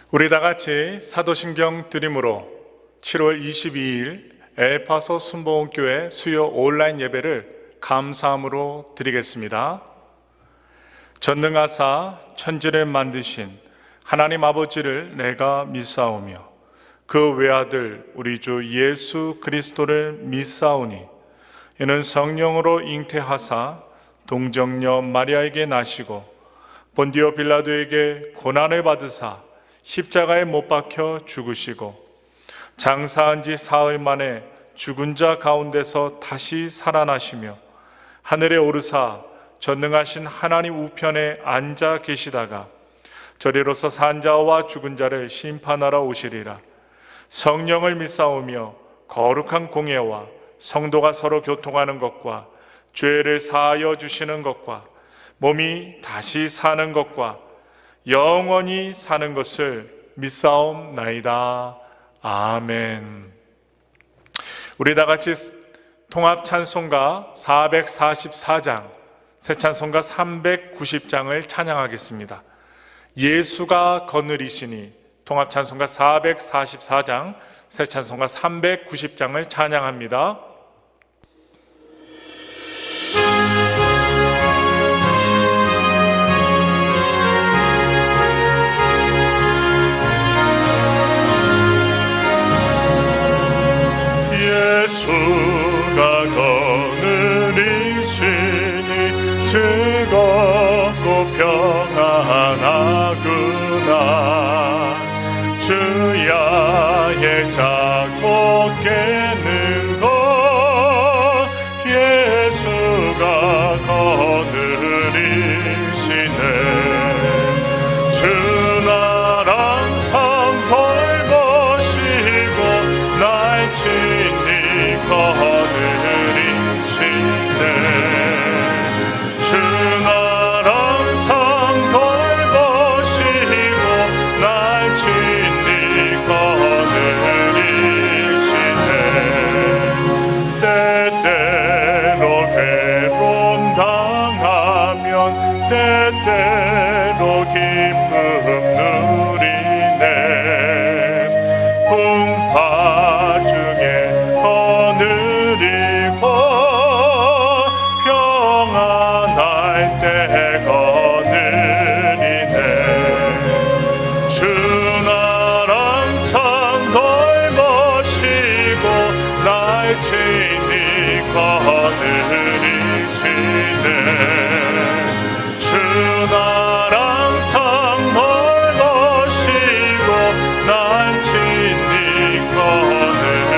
우리 다 같이 사도신경 드림으로 7월 22일 에파소 순복음교회 수요 온라인 예배를 감사함으로 드리겠습니다. 전능하사 천지를 만드신 하나님 아버지를 내가 믿사오며 그 외아들 우리 주 예수 그리스도를 믿사오니 이는 성령으로 잉태하사 동정녀 마리아에게 나시고 본디오 빌라도에게 고난을 받으사 십자가에 못 박혀 죽으시고 장사한 지 사흘 만에 죽은 자 가운데서 다시 살아나시며 하늘에 오르사 전능하신 하나님 우편에 앉아 계시다가 저리로서 산 자와 죽은 자를 심판하러 오시리라. 성령을 믿사오며 거룩한 공예와 성도가 서로 교통하는 것과 죄를 사하여 주시는 것과 몸이 다시 사는 것과 영원히 사는 것을 믿사옵나이다. 아멘. 우리 다 같이 통합 찬송가 444장, 새 찬송가 390장을 찬양하겠습니다. 예수가 거느리시니 통합 찬송가 444장, 새 찬송가 390장을 찬양합니다. 예수가 거느리시니 즐겁고 평안하구나. 주야의 자고 깨는 것 예수가 거느리시네. 주 나랑 상 돌보시고 날 친히 거느리시네. 주 나랑 상 돌보시고 날 친히 거느리시네. 때때로 괴로움 당하면 때때로 기쁨 누리네. 풍파 중에 거느리고 평안할 때 거느리네. 주 나랑 상 돌보시고 날 친히 거느리시네. 주 나랑 상 돌보시고 날 친히 거느리시네.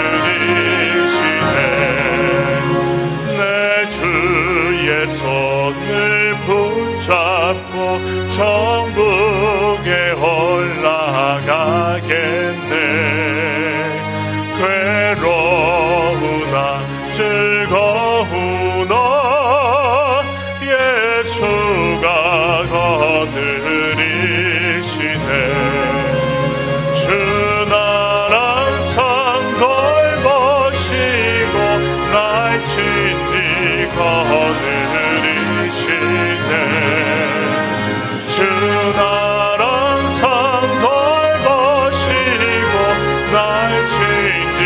내 주의 손을 붙잡고 천국에 올라가겠네. 괴로우나 즐거우나 예수가 거느리시네. 주 나랑 상 돌보시고 날 친히 거느리시네. 주 나랑 상 돌보시고 날 친히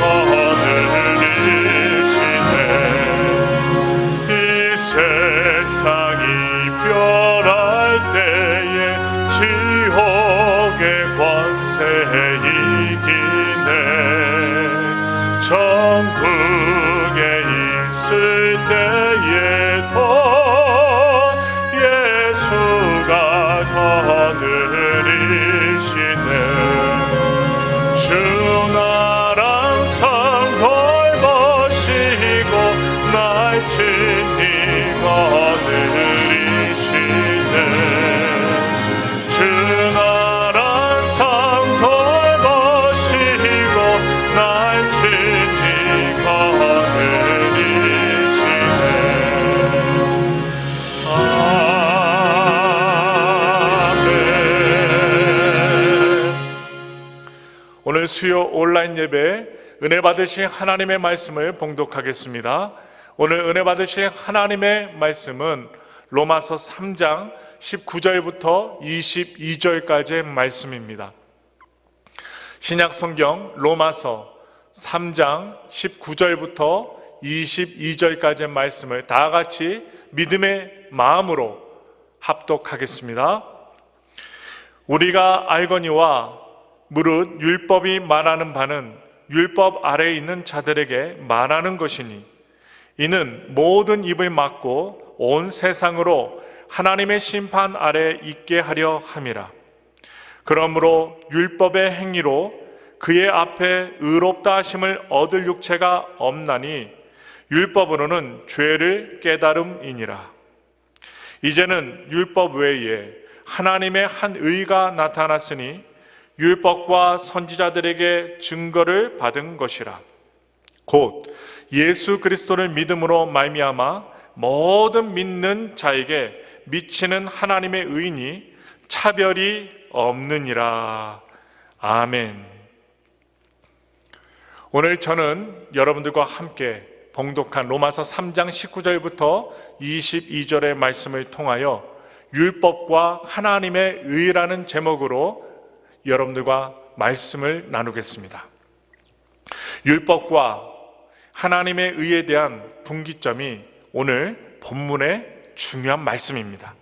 거느리시네. 이 세상이 별할 때에 지옥의 권세 이기네. 천국에 있을 때에도 예수가 거느리시네. 주 나랑 상 돌보시고 날 친히 거느리시네. 주 나랑 상 돌보시고 날 친히 거느리시네. 아멘. 오늘 수요 온라인 예배 은혜 받으신 하나님의 말씀을 봉독하겠습니다. 오늘 은혜 받으신 하나님의 말씀은 로마서 3장 19절부터 22절까지의 말씀입니다. 신약 성경 로마서 3장 19절부터 22절까지의 말씀을 다 같이 믿음의 마음으로 합독하겠습니다. 우리가 알거니와 무릇 율법이 말하는 바는 율법 아래에 있는 자들에게 말하는 것이니 이는 모든 입을 막고 온 세상으로 하나님의 심판 아래에 있게 하려 함이라. 그러므로 율법의 행위로 그의 앞에 의롭다 하심을 얻을 육체가 없나니 율법으로는 죄를 깨달음이니라. 이제는 율법 외에 하나님의 한 의가 나타났으니 율법과 선지자들에게 증거를 받은 것이라. 곧 예수 그리스도를 믿음으로 말미암아 모든 믿는 자에게 미치는 하나님의 의인이 차별이 없느니라. 아멘. 오늘 저는 여러분들과 함께 봉독한 로마서 3장 19절부터 22절의 말씀을 통하여 율법과 하나님의 의라는 제목으로 여러분들과 말씀을 나누겠습니다. 율법과 하나님의 의에 대한 분기점이 오늘 본문의 중요한 말씀입니다.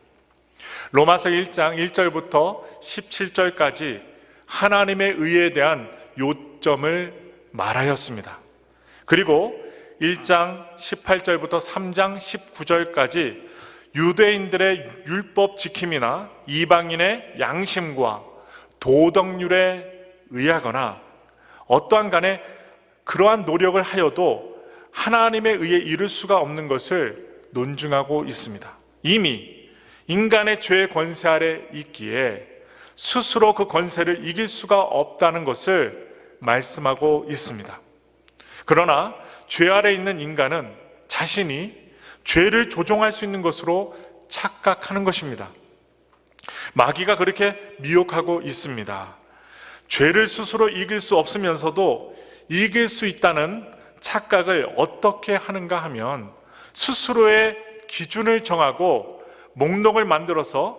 로마서 1장 1절부터 17절까지 하나님의 의에 대한 요점을 말하였습니다. 그리고 1장 18절부터 3장 19절까지 유대인들의 율법 지킴이나 이방인의 양심과 도덕률에 의하거나 어떠한 간에 그러한 노력을 하여도 하나님의 의에 이를 수가 없는 것을 논증하고 있습니다. 이미 인간의 죄의 권세 아래 있기에 스스로 그 권세를 이길 수가 없다는 것을 말씀하고 있습니다. 그러나 죄 아래 있는 인간은 자신이 죄를 조종할 수 있는 것으로 착각하는 것입니다. 마귀가 그렇게 미혹하고 있습니다. 죄를 스스로 이길 수 없으면서도 이길 수 있다는 착각을 어떻게 하는가 하면 스스로의 기준을 정하고 목록을 만들어서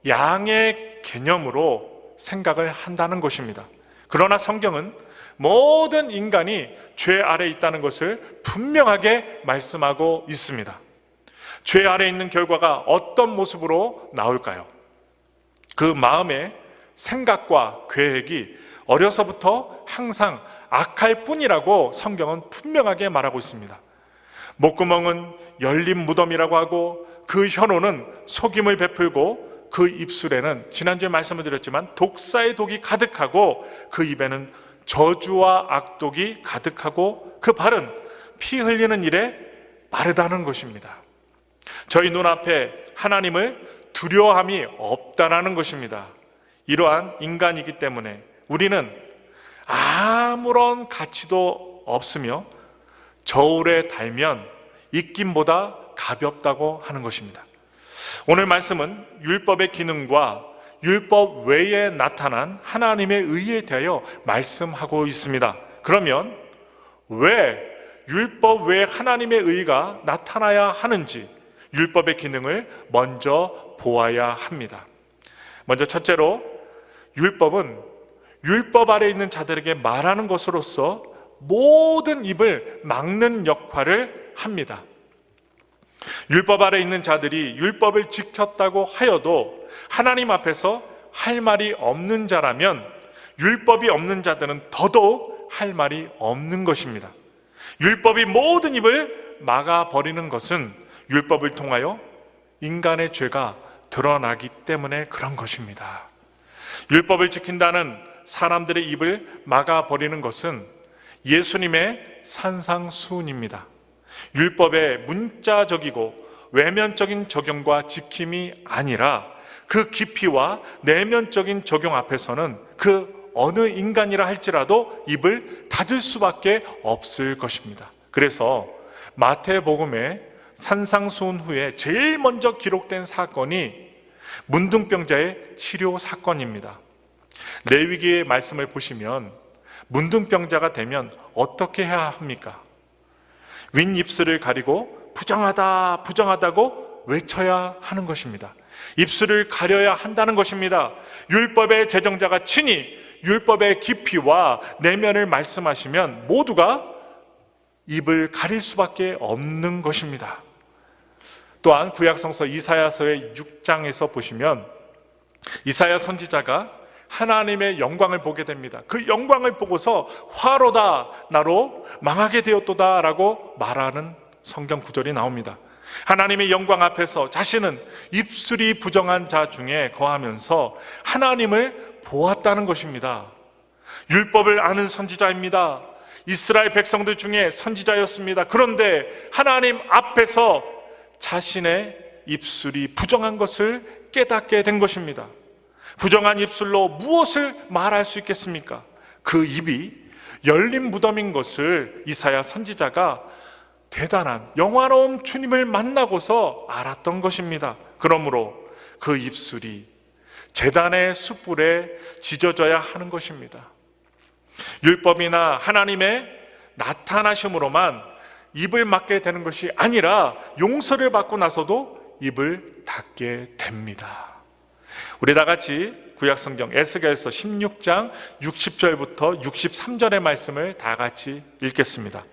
양의 개념으로 생각을 한다는 것입니다. 그러나 성경은 모든 인간이 죄 아래에 있다는 것을 분명하게 말씀하고 있습니다. 죄 아래에 있는 결과가 어떤 모습으로 나올까요? 그 마음의 생각과 계획이 어려서부터 항상 악할 뿐이라고 성경은 분명하게 말하고 있습니다. 목구멍은 열린 무덤이라고 하고 그 혀로는 속임을 베풀고 그 입술에는 지난주에 말씀을 드렸지만 독사의 독이 가득하고 그 입에는 저주와 악독이 가득하고 그 발은 피 흘리는 일에 빠르다는 것입니다. 저희 눈앞에 하나님을 두려워함이 없다라는 것입니다. 이러한 인간이기 때문에 우리는 아무런 가치도 없으며 저울에 달면 입김보다 가볍다고 하는 것입니다. 오늘 말씀은 율법의 기능과 율법 외에 나타난 하나님의 의에 대하여 말씀하고 있습니다. 그러면 왜 율법 외에 하나님의 의가 나타나야 하는지 율법의 기능을 먼저 보아야 합니다. 먼저 첫째로 율법은 율법 아래 있는 자들에게 말하는 것으로서 모든 입을 막는 역할을 합니다. 율법 아래 있는 자들이 율법을 지켰다고 하여도 하나님 앞에서 할 말이 없는 자라면 율법이 없는 자들은 더더욱 할 말이 없는 것입니다. 율법이 모든 입을 막아버리는 것은 율법을 통하여 인간의 죄가 드러나기 때문에 그런 것입니다. 율법을 지킨다는 사람들의 입을 막아버리는 것은 예수님의 산상수훈입니다. 율법의 문자적이고 외면적인 적용과 지킴이 아니라 그 깊이와 내면적인 적용 앞에서는 그 어느 인간이라 할지라도 입을 닫을 수밖에 없을 것입니다. 그래서 마태복음의 산상수훈 후에 제일 먼저 기록된 사건이 문둥병자의 치료 사건입니다. 레위기의 말씀을 보시면 문둥병자가 되면 어떻게 해야 합니까? 윗입술을 가리고 부정하다 부정하다고 외쳐야 하는 것입니다. 입술을 가려야 한다는 것입니다. 율법의 제정자가 친히 율법의 깊이와 내면을 말씀하시면 모두가 입을 가릴 수밖에 없는 것입니다. 또한 구약성서 이사야서의 6장에서 보시면 이사야 선지자가 하나님의 영광을 보게 됩니다. 그 영광을 보고서 화로다, 나로 망하게 되었도다 라고 말하는 성경 구절이 나옵니다. 하나님의 영광 앞에서 자신은 입술이 부정한 자 중에 거하면서 하나님을 보았다는 것입니다. 율법을 아는 선지자입니다. 이스라엘 백성들 중에 선지자였습니다. 그런데 하나님 앞에서 자신의 입술이 부정한 것을 깨닫게 된 것입니다. 부정한 입술로 무엇을 말할 수 있겠습니까? 그 입이 열린 무덤인 것을 이사야 선지자가 대단한 영화로운 주님을 만나고서 알았던 것입니다. 그러므로 그 입술이 제단의 숯불에 지져져야 하는 것입니다. 율법이나 하나님의 나타나심으로만 입을 막게 되는 것이 아니라 용서를 받고 나서도 입을 닫게 됩니다. 우리 다 같이 구약성경 에스겔서 16장 60절부터 63절의 말씀을 다 같이 읽겠습니다.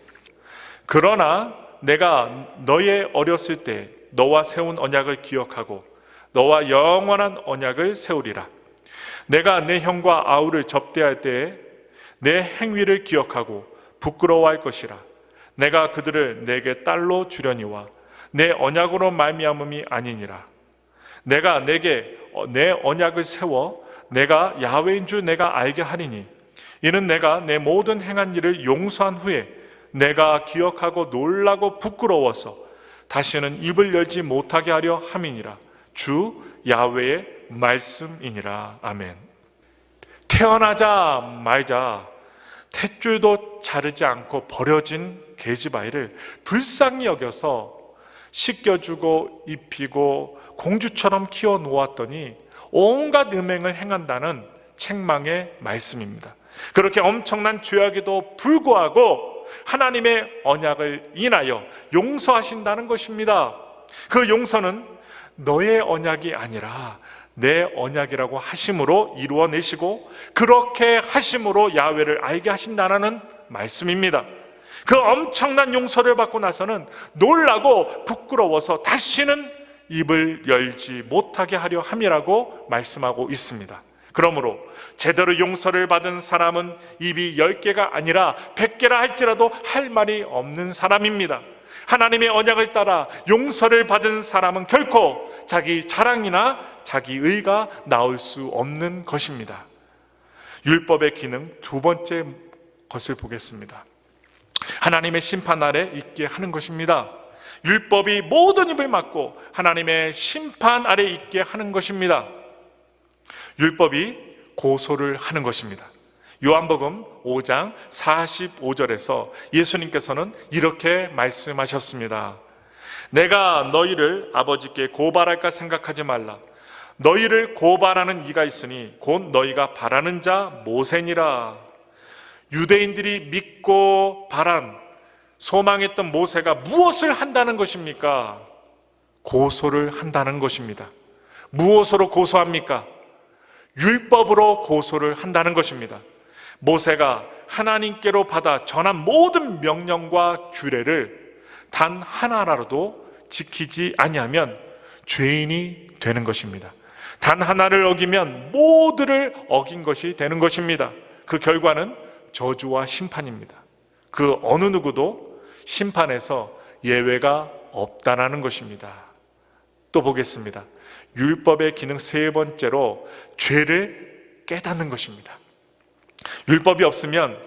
그러나 내가 너의 어렸을 때 너와 세운 언약을 기억하고 너와 영원한 언약을 세우리라. 내가 내 형과 아우를 접대할 때에 내 행위를 기억하고 부끄러워할 것이라. 내가 그들을 내게 딸로 주려니와 내 언약으로 말미암음이 아니니라. 내가 내게 내 언약을 세워 내가 야훼인 줄 내가 알게 하리니 이는 내가 내 모든 행한 일을 용서한 후에 내가 기억하고 놀라고 부끄러워서 다시는 입을 열지 못하게 하려 함이니라. 주 야훼의 말씀이니라. 아멘. 태어나자 말자 탯줄도 자르지 않고 버려진 계집아이를 불쌍히 여겨서 씻겨주고 입히고 공주처럼 키워 놓았더니 온갖 음행을 행한다는 책망의 말씀입니다. 그렇게 엄청난 죄악에도 불구하고 하나님의 언약을 인하여 용서하신다는 것입니다. 그 용서는 너의 언약이 아니라 내 언약이라고 하심으로 이루어내시고 그렇게 하심으로 야훼를 알게 하신다는 말씀입니다. 그 엄청난 용서를 받고 나서는 놀라고 부끄러워서 다시는 입을 열지 못하게 하려 함이라고 말씀하고 있습니다. 그러므로 제대로 용서를 받은 사람은 입이 10개가 아니라 100개라 할지라도 할 말이 없는 사람입니다. 하나님의 언약을 따라 용서를 받은 사람은 결코 자기 자랑이나 자기 의가 나올 수 없는 것입니다. 율법의 기능 두 번째 것을 보겠습니다. 하나님의 심판 아래 있게 하는 것입니다. 율법이 모든 입을 막고 하나님의 심판 아래 있게 하는 것입니다. 율법이 고소를 하는 것입니다. 요한복음 5장 45절에서 예수님께서는 이렇게 말씀하셨습니다. 내가 너희를 아버지께 고발할까 생각하지 말라. 너희를 고발하는 이가 있으니 곧 너희가 바라는 자 모세니라. 유대인들이 믿고 소망했던 모세가 무엇을 한다는 것입니까? 고소를 한다는 것입니다. 무엇으로 고소합니까? 율법으로 고소를 한다는 것입니다. 모세가 하나님께로 받아 전한 모든 명령과 규례를 단 하나라도 지키지 아니하면 죄인이 되는 것입니다. 단 하나를 어기면 모두를 어긴 것이 되는 것입니다. 그 결과는 저주와 심판입니다. 그 어느 누구도 심판에서 예외가 없다라는 것입니다. 또 보겠습니다. 율법의 기능 세 번째로 죄를 깨닫는 것입니다. 율법이 없으면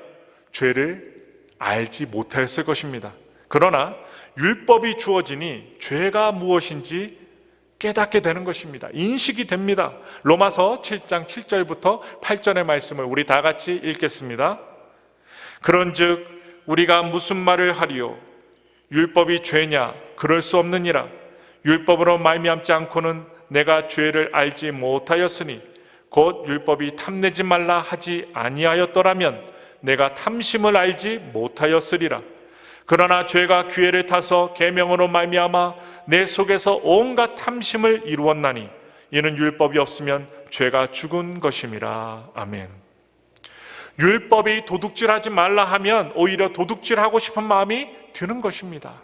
죄를 알지 못했을 것입니다. 그러나 율법이 주어지니 죄가 무엇인지 깨닫게 되는 것입니다. 인식이 됩니다. 로마서 7장 7절부터 8절의 말씀을 우리 다 같이 읽겠습니다. 그런즉 우리가 무슨 말을 하리요? 율법이 죄냐? 그럴 수 없느니라. 율법으로 말미암지 않고는 내가 죄를 알지 못하였으니 곧 율법이 탐내지 말라 하지 아니하였더라면 내가 탐심을 알지 못하였으리라. 그러나 죄가 기회를 타서 계명으로 말미암아 내 속에서 온갖 탐심을 이루었나니 이는 율법이 없으면 죄가 죽은 것임이라. 아멘. 율법이 도둑질하지 말라 하면 오히려 도둑질하고 싶은 마음이 드는 것입니다.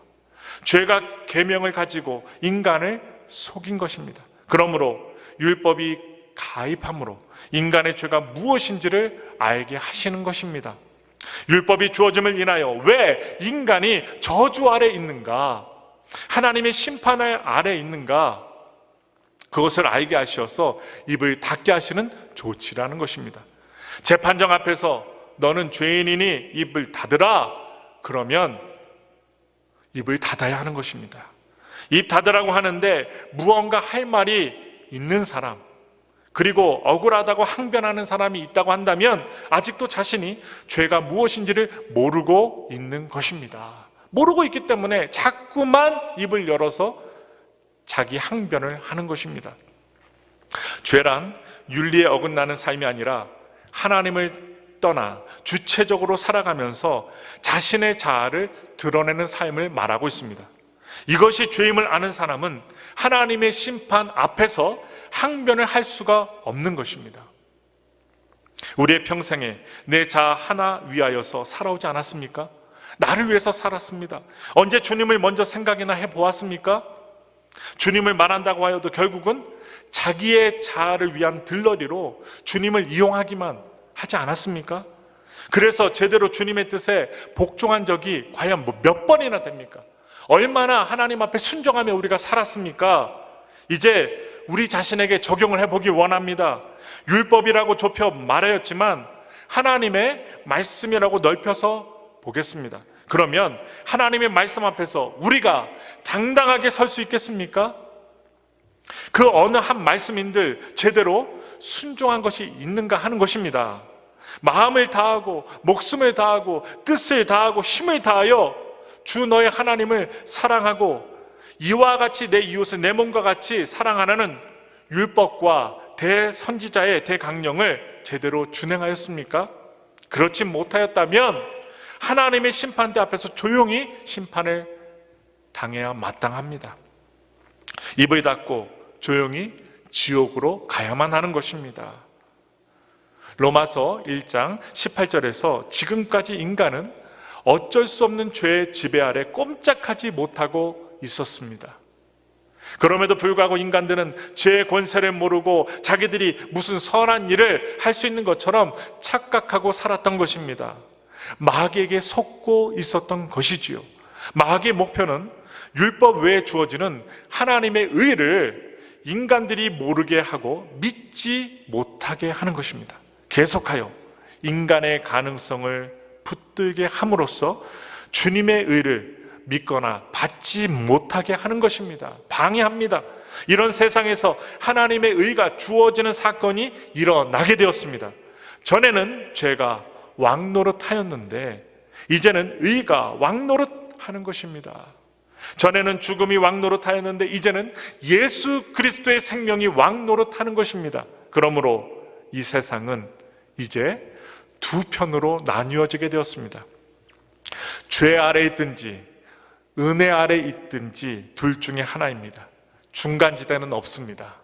죄가 계명을 가지고 인간을 속인 것입니다. 그러므로 율법이 가입함으로 인간의 죄가 무엇인지를 알게 하시는 것입니다. 율법이 주어짐을 인하여 왜 인간이 저주 아래 있는가, 하나님의 심판 아래 있는가, 그것을 알게 하셔서 입을 닫게 하시는 조치라는 것입니다. 재판정 앞에서 너는 죄인이니 입을 닫으라 그러면 입을 닫아야 하는 것입니다. 입 닫으라고 하는데 무언가 할 말이 있는 사람, 그리고 억울하다고 항변하는 사람이 있다고 한다면 아직도 자신이 죄가 무엇인지를 모르고 있는 것입니다. 모르고 있기 때문에 자꾸만 입을 열어서 자기 항변을 하는 것입니다. 죄란 윤리에 어긋나는 삶이 아니라 하나님을 떠나 주체적으로 살아가면서 자신의 자아를 드러내는 삶을 말하고 있습니다. 이것이 죄임을 아는 사람은 하나님의 심판 앞에서 항변을 할 수가 없는 것입니다. 우리의 평생에 내 자아 하나 위하여서 살아오지 않았습니까? 나를 위해서 살았습니다. 언제 주님을 먼저 생각이나 해보았습니까? 주님을 말한다고 하여도 결국은 자기의 자아를 위한 들러리로 주님을 이용하기만 하지 않았습니까? 그래서 제대로 주님의 뜻에 복종한 적이 과연 몇 번이나 됩니까? 얼마나 하나님 앞에 순종하며 우리가 살았습니까? 이제 우리 자신에게 적용을 해보기 원합니다. 율법이라고 좁혀 말하였지만 하나님의 말씀이라고 넓혀서 보겠습니다. 그러면 하나님의 말씀 앞에서 우리가 당당하게 설 수 있겠습니까? 그 어느 한 말씀인들 제대로 순종한 것이 있는가 하는 것입니다. 마음을 다하고 목숨을 다하고 뜻을 다하고 힘을 다하여 주 너의 하나님을 사랑하고 이와 같이 내 이웃을 내 몸과 같이 사랑하라는 율법과 대선지자의 대강령을 제대로 준행하였습니까? 그렇지 못하였다면 하나님의 심판대 앞에서 조용히 심판을 당해야 마땅합니다. 입을 닫고 조용히 지옥으로 가야만 하는 것입니다. 로마서 1장 18절에서 지금까지 인간은 어쩔 수 없는 죄의 지배 아래 꼼짝하지 못하고 있었습니다. 그럼에도 불구하고 인간들은 죄의 권세를 모르고 자기들이 무슨 선한 일을 할 수 있는 것처럼 착각하고 살았던 것입니다. 마귀에게 속고 있었던 것이지요. 마귀의 목표는 율법 외에 주어지는 하나님의 의를 인간들이 모르게 하고 믿지 못하게 하는 것입니다. 계속하여 인간의 가능성을 붙들게 함으로써 주님의 의를 믿거나 받지 못하게 하는 것입니다. 방해합니다. 이런 세상에서 하나님의 의가 주어지는 사건이 일어나게 되었습니다. 전에는 죄가 왕노릇하였는데 이제는 의가 왕노릇하는 것입니다. 전에는 죽음이 왕노릇하였는데 이제는 예수 그리스도의 생명이 왕노릇하는 것입니다. 그러므로 이 세상은 이제 두 편으로 나뉘어지게 되었습니다. 죄 아래 있든지 은혜 아래 있든지 둘 중에 하나입니다. 중간지대는 없습니다.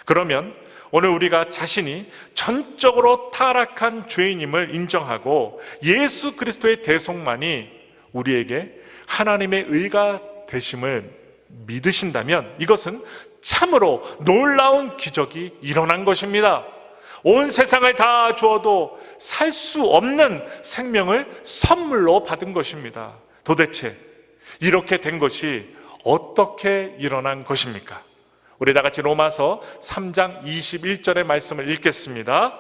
그러면 오늘 우리가 자신이 전적으로 타락한 죄인임을 인정하고 예수 그리스도의 대속만이 우리에게 하나님의 의가 되심을 믿으신다면 이것은 참으로 놀라운 기적이 일어난 것입니다. 온 세상을 다 주어도 살 수 없는 생명을 선물로 받은 것입니다. 도대체 이렇게 된 것이 어떻게 일어난 것입니까? 우리 다 같이 로마서 3장 21절의 말씀을 읽겠습니다.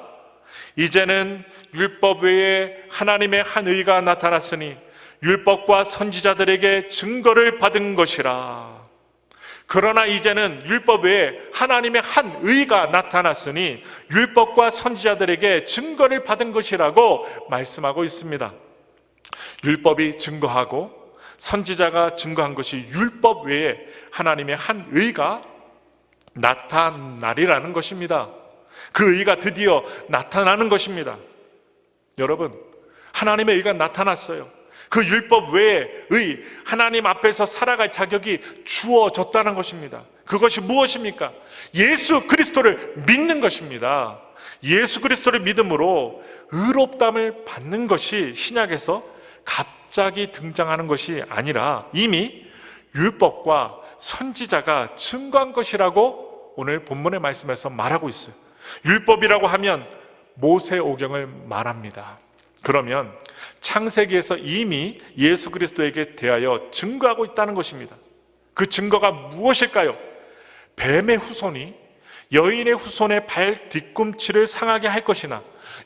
이제는 율법 외에 하나님의 한 의가 나타났으니 율법과 선지자들에게 증거를 받은 것이라. 그러나 이제는 율법 외에 하나님의 한 의가 나타났으니 율법과 선지자들에게 증거를 받은 것이라고 말씀하고 있습니다. 율법이 증거하고 선지자가 증거한 것이 율법 외에 하나님의 한 의가 나타나리라는 것입니다. 그 의가 드디어 나타나는 것입니다. 여러분, 하나님의 의가 나타났어요. 그 율법 외의 의, 하나님 앞에서 살아갈 자격이 주어졌다는 것입니다. 그것이 무엇입니까? 예수 그리스도를 믿는 것입니다. 예수 그리스도를 믿음으로 의롭다함을 받는 것이 신약에서 갑자기 등장하는 것이 아니라 이미 율법과 선지자가 증거한 것이라고 오늘 본문의 말씀에서 말하고 있어요. 율법이라고 하면 모세오경을 말합니다. 그러면 창세기에서 이미 예수 그리스도에게 대하여 증거하고 있다는 것입니다. 그 증거가 무엇일까요? 뱀의 후손이 여인의 후손의 발 뒤꿈치를 상하게 할 것이나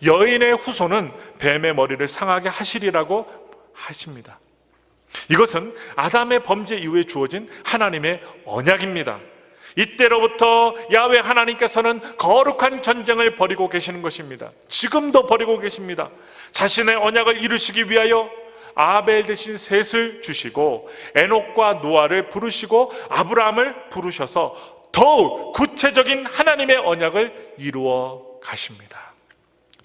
여인의 후손은 뱀의 머리를 상하게 하시리라고 하십니다. 이것은 아담의 범죄 이후에 주어진 하나님의 언약입니다. 이때로부터 야훼 하나님께서는 거룩한 전쟁을 벌이고 계시는 것입니다. 지금도 벌이고 계십니다. 자신의 언약을 이루시기 위하여 아벨 대신 셋을 주시고 에녹과 노아를 부르시고 아브라함을 부르셔서 더욱 구체적인 하나님의 언약을 이루어 가십니다.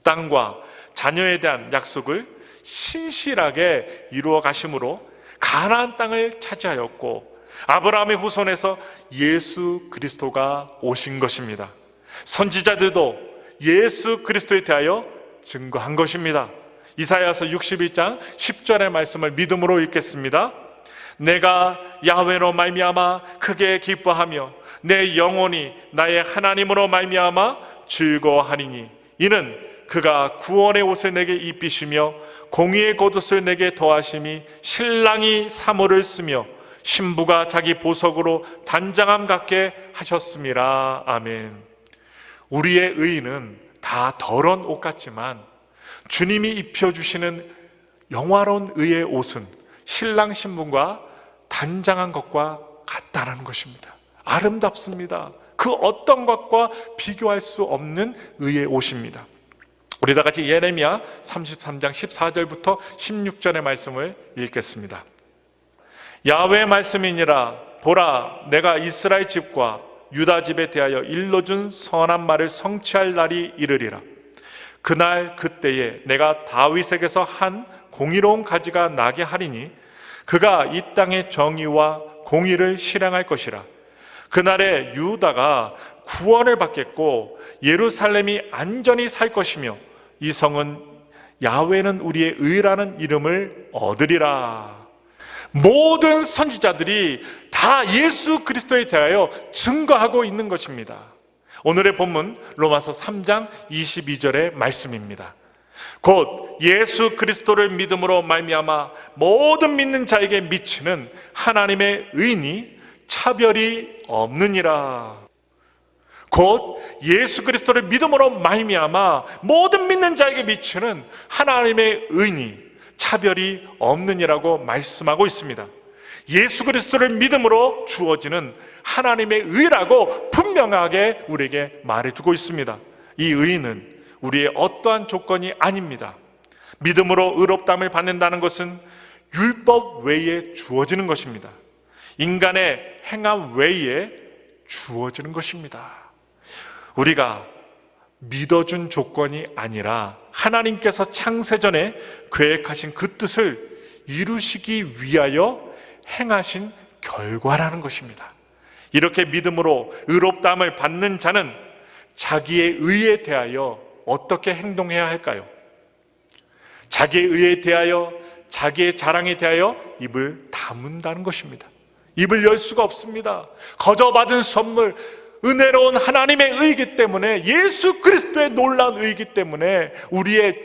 땅과 자녀에 대한 약속을 신실하게 이루어 가심으로 가나안 땅을 차지하였고 아브라함의 후손에서 예수 그리스도가 오신 것입니다. 선지자들도 예수 크리스도에 대하여 증거한 것입니다. 이사야서 61장 10절의 말씀을 믿음으로 읽겠습니다. 내가 야훼로 말미암아 크게 기뻐하며 내 영혼이 나의 하나님으로 말미암아 즐거워하리니 이는 그가 구원의 옷을 내게 입히시며 공의의 겉옷을 내게 더하심이 신랑이 사모를 쓰며 신부가 자기 보석으로 단장함 같게 하셨음이라. 아멘. 우리의 의는 다 더러운 옷 같지만 주님이 입혀주시는 영화로운 의의 옷은 신랑 신부가 단장한 것과 같다라는 것입니다. 아름답습니다. 그 어떤 것과 비교할 수 없는 의의 옷입니다. 우리 다 같이 예레미야 33장 14절부터 16절의 말씀을 읽겠습니다. 야훼의 말씀이니라. 보라, 내가 이스라엘 집과 유다 집에 대하여 일러준 선한 말을 성취할 날이 이르리라. 그날 그때에 내가 다윗에게서 한 공의로운 가지가 나게 하리니 그가 이 땅의 정의와 공의를 실행할 것이라. 그날에 유다가 구원을 받겠고 예루살렘이 안전히 살 것이며 이 성은 야훼는 우리의 의라는 이름을 얻으리라. 모든 선지자들이 다 예수 그리스도에 대하여 증거하고 있는 것입니다. 오늘의 본문 로마서 3장 22절의 말씀입니다. 곧 예수 그리스도를 믿음으로 말미암아 모든 믿는 자에게 미치는 하나님의 의니 차별이 없느니라. 곧 예수 그리스도를 믿음으로 말미암아 모든 믿는 자에게 미치는 하나님의 의니 차별이 없느니라고 말씀하고 있습니다. 예수 그리스도를 믿음으로 주어지는 하나님의 의라고 분명하게 우리에게 말해주고 있습니다. 이 의는 우리의 어떠한 조건이 아닙니다. 믿음으로 의롭다함을 받는다는 것은 율법 외에 주어지는 것입니다. 인간의 행함 외에 주어지는 것입니다. 우리가 믿어준 조건이 아니라 하나님께서 창세전에 계획하신 그 뜻을 이루시기 위하여 행하신 결과라는 것입니다. 이렇게 믿음으로 의롭다함을 받는 자는 자기의 의에 대하여 어떻게 행동해야 할까요? 자기의 의에 대하여, 자기의 자랑에 대하여 입을 다문다는 것입니다. 입을 열 수가 없습니다. 거저 받은 선물, 은혜로운 하나님의 의이기 때문에, 예수 그리스도의 놀라운 의이기 때문에 우리의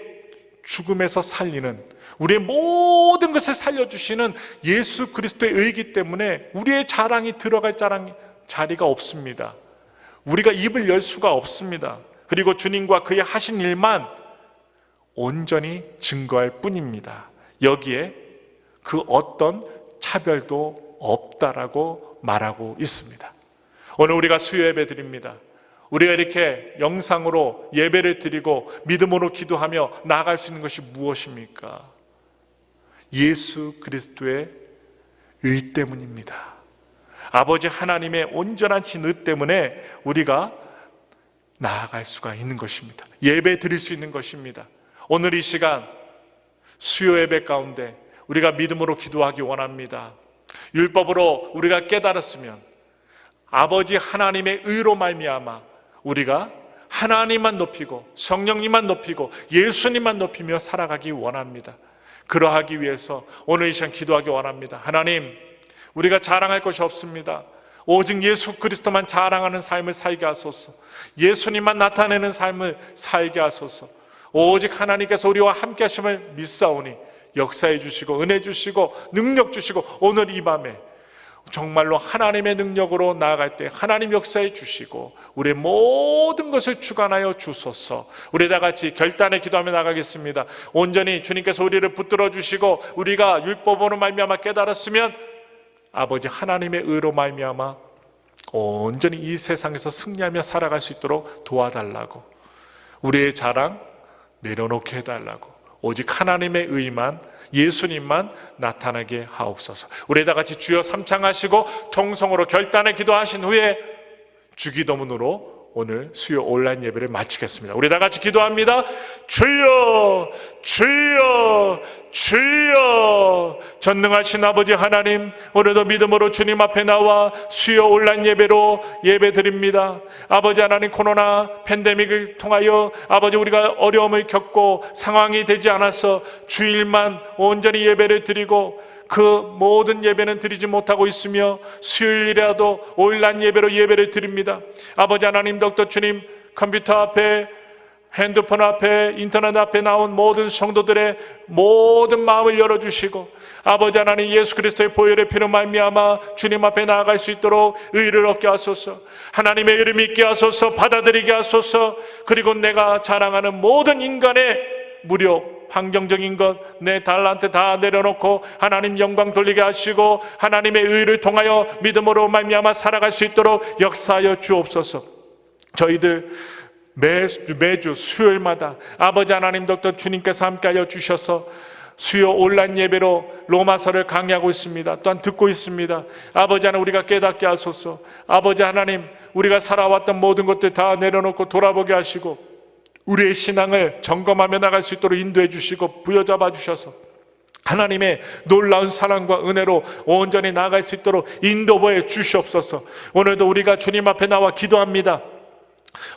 죽음에서 살리는, 우리의 모든 것을 살려주시는 예수 그리스도의 의이기 때문에 우리의 자랑이 들어갈 자리가 없습니다. 우리가 입을 열 수가 없습니다. 그리고 주님과 그의 하신 일만 온전히 증거할 뿐입니다. 여기에 그 어떤 차별도 없다라고 말하고 있습니다. 오늘 우리가 수요 예배 드립니다. 우리가 이렇게 영상으로 예배를 드리고 믿음으로 기도하며 나아갈 수 있는 것이 무엇입니까? 예수 그리스도의 의 때문입니다. 아버지 하나님의 온전한 의 때문에 우리가 나아갈 수가 있는 것입니다. 예배 드릴 수 있는 것입니다. 오늘 이 시간 수요 예배 가운데 우리가 믿음으로 기도하기 원합니다. 율법으로 우리가 깨달았으면 아버지 하나님의 의로 말미암아 우리가 하나님만 높이고 성령님만 높이고 예수님만 높이며 살아가기 원합니다. 그러하기 위해서 오늘 이 시간 기도하기 원합니다. 하나님, 우리가 자랑할 것이 없습니다. 오직 예수 그리스도만 자랑하는 삶을 살게 하소서. 예수님만 나타내는 삶을 살게 하소서. 오직 하나님께서 우리와 함께 하심을 믿사오니 역사해 주시고 은혜 주시고 능력 주시고 오늘 이 밤에 정말로 하나님의 능력으로 나아갈 때 하나님 역사해 주시고 우리의 모든 것을 주관하여 주소서. 우리 다 같이 결단의 기도하며 나가겠습니다. 온전히 주님께서 우리를 붙들어 주시고 우리가 율법으로 말미암아 깨달았으면 아버지 하나님의 의로 말미암아 온전히 이 세상에서 승리하며 살아갈 수 있도록 도와달라고, 우리의 자랑 내려놓게 해달라고, 오직 하나님의 의만 예수님만 나타나게 하옵소서. 우리 다 같이 주여 삼창하시고 통성으로 결단의 기도하신 후에 주기도문으로 오늘 수요 온라인 예배를 마치겠습니다. 우리 다 같이 기도합니다. 주여 주여 주여. 전능하신 아버지 하나님, 오늘도 믿음으로 주님 앞에 나와 수요 온라인 예배로 예배드립니다. 아버지 하나님, 코로나 팬데믹을 통하여 아버지 우리가 어려움을 겪고 상황이 되지 않아서 주일만 온전히 예배를 드리고 그 모든 예배는 드리지 못하고 있으며 수요일이라도 온라인 예배로 예배를 드립니다. 아버지 하나님, 독도 주님, 컴퓨터 앞에 핸드폰 앞에 인터넷 앞에 나온 모든 성도들의 모든 마음을 열어주시고 아버지 하나님, 예수 그리스도의 보혈의 피로 말미암아 주님 앞에 나아갈 수 있도록 의를 얻게 하소서. 하나님의 의를 믿게 하소서. 받아들이게 하소서. 그리고 내가 자랑하는 모든 인간의 무력, 환경적인 것, 내 달란트 다 내려놓고 하나님 영광 돌리게 하시고 하나님의 의를 통하여 믿음으로 말미암아 살아갈 수 있도록 역사하여 주옵소서. 저희들 매주 수요일마다 아버지 하나님, 독도 주님께서 함께하여 주셔서 수요 온라인 예배로 로마서를 강의하고 있습니다. 또한 듣고 있습니다. 아버지 하나님, 우리가 깨닫게 하소서. 아버지 하나님, 우리가 살아왔던 모든 것들 다 내려놓고 돌아보게 하시고 우리의 신앙을 점검하며 나갈 수 있도록 인도해 주시고 부여잡아 주셔서 하나님의 놀라운 사랑과 은혜로 온전히 나아갈 수 있도록 인도해 주시옵소서. 오늘도 우리가 주님 앞에 나와 기도합니다.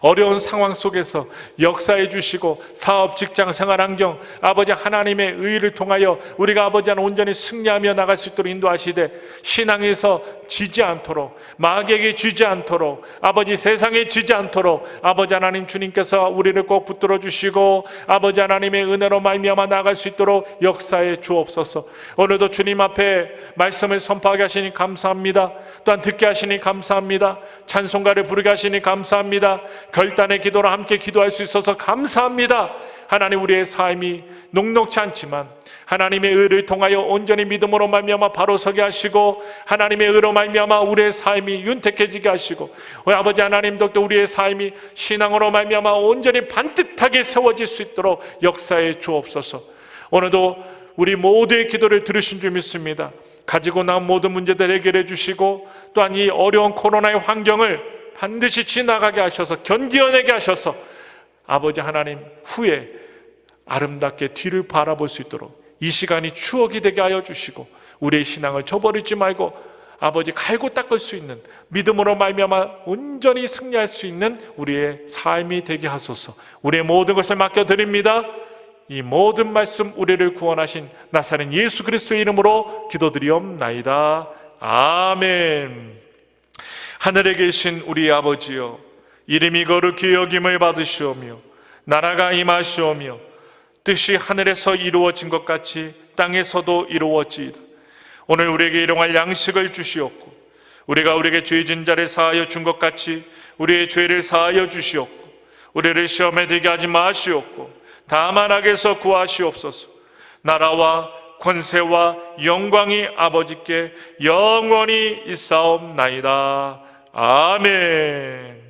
어려운 상황 속에서 역사해 주시고 사업, 직장, 생활 환경 아버지 하나님의 의를 통하여 우리가 아버지 하나님 온전히 승리하며 나갈 수 있도록 인도하시되 신앙에서 지지 않도록, 마귀에게 지지 않도록, 아버지 세상에 지지 않도록 아버지 하나님 주님께서 우리를 꼭 붙들어 주시고 아버지 하나님의 은혜로 말미암아 나갈 수 있도록 역사해 주옵소서. 오늘도 주님 앞에 말씀을 선포하게 하시니 감사합니다. 또한 듣게 하시니 감사합니다. 찬송가를 부르게 하시니 감사합니다. 결단의 기도로 함께 기도할 수 있어서 감사합니다. 하나님, 우리의 삶이 녹록지 않지만 하나님의 의를 통하여 온전히 믿음으로 말미암아 바로 서게 하시고 하나님의 의로 말미암아 우리의 삶이 윤택해지게 하시고 아버지 하나님, 또 우리의 삶이 신앙으로 말미암아 온전히 반듯하게 세워질 수 있도록 역사해 주옵소서. 오늘도 우리 모두의 기도를 들으신 줄 믿습니다. 가지고 나온 모든 문제들 해결해 주시고 또한 이 어려운 코로나의 환경을 반드시 지나가게 하셔서 견디어내게 하셔서 아버지 하나님, 후에 아름답게 뒤를 바라볼 수 있도록 이 시간이 추억이 되게 하여 주시고 우리의 신앙을 저버리지 말고 아버지 갈고 닦을 수 있는 믿음으로 말미암아 온전히 승리할 수 있는 우리의 삶이 되게 하소서. 우리의 모든 것을 맡겨드립니다. 이 모든 말씀 우리를 구원하신 나사렛 예수 그리스도의 이름으로 기도드리옵나이다. 아멘. 하늘에 계신 우리 아버지여, 이름이 거룩히 여김을 받으시오며 나라가 임하시오며 뜻이 하늘에서 이루어진 것 같이 땅에서도 이루어지이다. 오늘 우리에게 일용할 양식을 주시옵고 우리가 우리에게 죄 진 자를 사하여 준 것 같이 우리의 죄를 사하여 주시옵고 우리를 시험에 들게 하지 마시옵고 다만 악에서 구하시옵소서. 나라와 권세와 영광이 아버지께 영원히 있사옵나이다. 아멘.